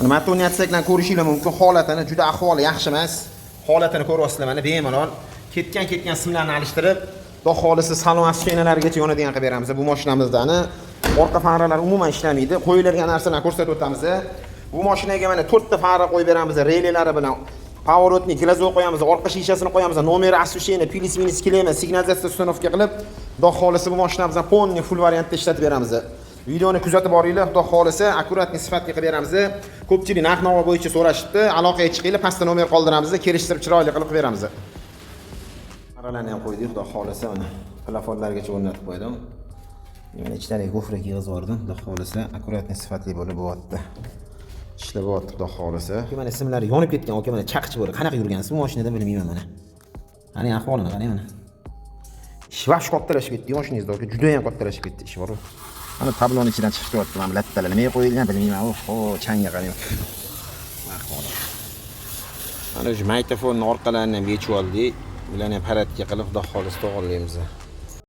Mana matoniyatsiya bilan ko'rishinglar mumkin. Holatini juda ahvoli yaxshi emas. Holatini ko'ryapsizlar mana bemalol. Ketgan simlarni alishtirib, xudo xolisi salon askinalarigacha yonadigan qilib beramiz. Bu mashinamizdani orqa faralar umuman ishlamaydi. Qo'yiladigan narsalarni ko'rsatib o'tamiz. Bu mashinaga mana 4 ta fara qo'yib beramiz relelari bilan. Поворотник, glazok qo'yamiz, orqa shishasini qo'yamiz, nomeri освещения, plus-minus klema, signalizatsiya ustanovka qilib, xudo xolisi bu mashinamizni полный full variantda ishlatib beramiz. Videoni kuzatib boringlar, xudo xolisi akkuratni sifatli qilib beramiz. Ko'pchilik narx-navo bo'yicha so'rashibdi. Aloqaga chiqinglar, pastda nomer qoldiramiz, kelishtirib chiroyli qilib beramiz. Faralarni ham qo'ydik, xudo xolisi mana plafonlargacha o'rnatib qo'ydim. Mana ichlariga gofrak yig'izib yubordim, xudo xolisi akkuratni sifatli bo'lib bo'lyapti. Ishlayapti xudo xolisi. Mana simlari yonib ketgan, aka mana chaqchi bo'ldi. Qanaqa yurgansiz bu mashinada bilmayman mana. Qani ahvolini qarang mana. Shvash qottirashib ketdi mashinangizda, aka juda ham qottirashib ketdi, ish bor. Mana tabloni ichidan chiqib ketyapti, mana lattalar nimaga qo'yilgan bilmayman. Oho, changga qarang. Ahvoli. Mana shu magnitofonning orqalarini ham yechib oldik. Bularni ham paratga qilib xudo xolisi to'g'rilaymiz.